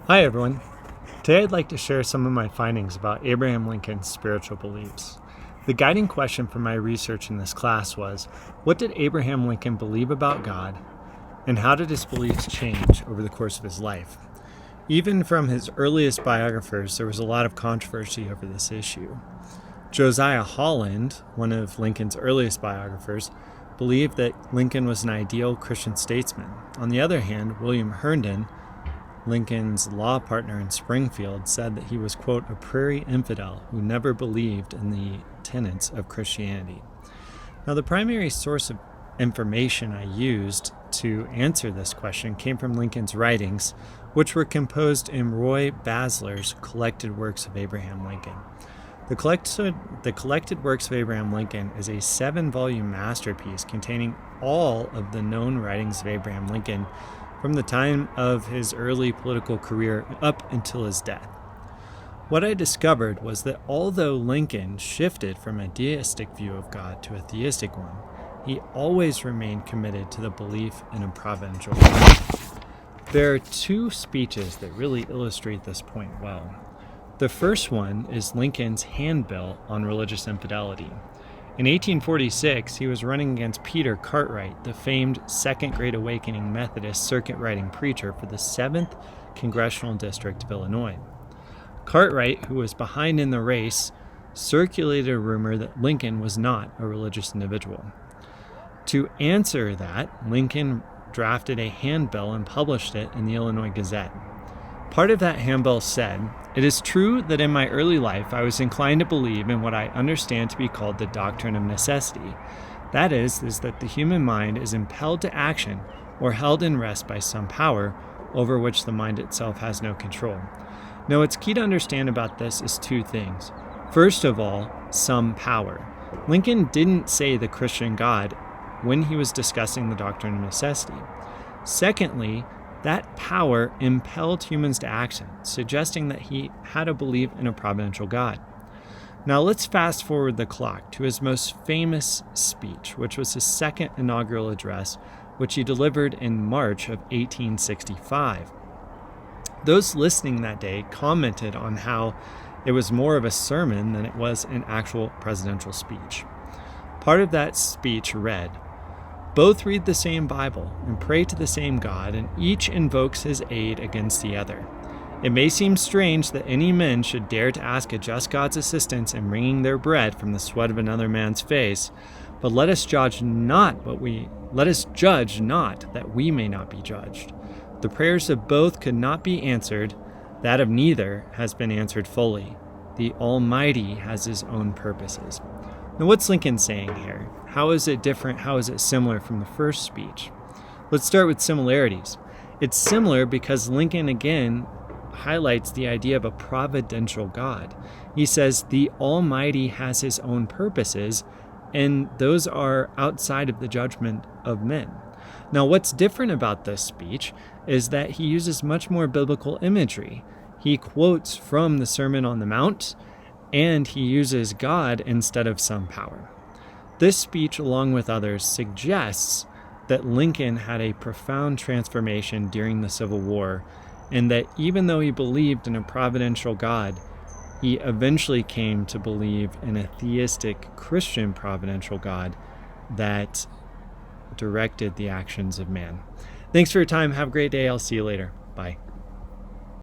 Hi everyone. Today I'd like to share some of my findings about Abraham Lincoln's spiritual beliefs. The guiding question for my research in this class was, what did Abraham Lincoln believe about God, and how did his beliefs change over the course of his life? Even from his earliest biographers, there was a lot of controversy over this issue. Josiah Holland, one of Lincoln's earliest biographers, believed that Lincoln was an ideal Christian statesman. On the other hand, William Herndon, Lincoln's law partner in Springfield, said that he was, quote, a prairie infidel who never believed in the tenets of Christianity. Now, the primary source of information I used to answer this question came from Lincoln's writings, which were composed in Roy Basler's Collected Works of Abraham Lincoln. The Collected Works of Abraham Lincoln is a 7-volume masterpiece containing all of the known writings of Abraham Lincoln from the time of his early political career up until his death. What I discovered was that although Lincoln shifted from a deistic view of God to a theistic one, he always remained committed to the belief in a providential God. There are 2 speeches that really illustrate this point well. The first one is Lincoln's handbill on religious infidelity. In 1846, he was running against Peter Cartwright, the famed Second Great Awakening Methodist circuit-riding preacher for the 7th Congressional District of Illinois. Cartwright, who was behind in the race, circulated a rumor that Lincoln was not a religious individual. To answer that, Lincoln drafted a handbill and published it in the Illinois Gazette. Part of that handbill said, "It is true that in my early life I was inclined to believe in what I understand to be called the doctrine of necessity. That is that the human mind is impelled to action or held in rest by some power over which the mind itself has no control. Now, what's key to understand about this is 2 things. First of all, some power. Lincoln didn't say the Christian God when he was discussing the doctrine of necessity. Secondly, that power impelled humans to action, suggesting that he had to believe in a providential God. Now let's fast forward the clock to his most famous speech, which was his second inaugural address, which he delivered in March of 1865. Those listening that day commented on how it was more of a sermon than it was an actual presidential speech. Part of that speech read, "Both read the same Bible and pray to the same God, and each invokes his aid against the other. It may seem strange that any men should dare to ask a just God's assistance in wringing their bread from the sweat of another man's face, but let us judge not that we may not be judged. The prayers of both could not be answered, that of neither has been answered fully. The Almighty has his own purposes." Now, what's Lincoln saying here? How is it different? How is it similar from the first speech? Let's start with similarities. It's similar because Lincoln again highlights the idea of a providential God. He says the Almighty has his own purposes, and those are outside of the judgment of men. Now, what's different about this speech is that he uses much more biblical imagery. He quotes from the Sermon on the Mount, and he uses God instead of some power. This speech, along with others, suggests that Lincoln had a profound transformation during the Civil War, and that even though he believed in a providential God, he eventually came to believe in a theistic Christian providential God that directed the actions of man. Thanks for your time. Have a great day. I'll see you later. Bye.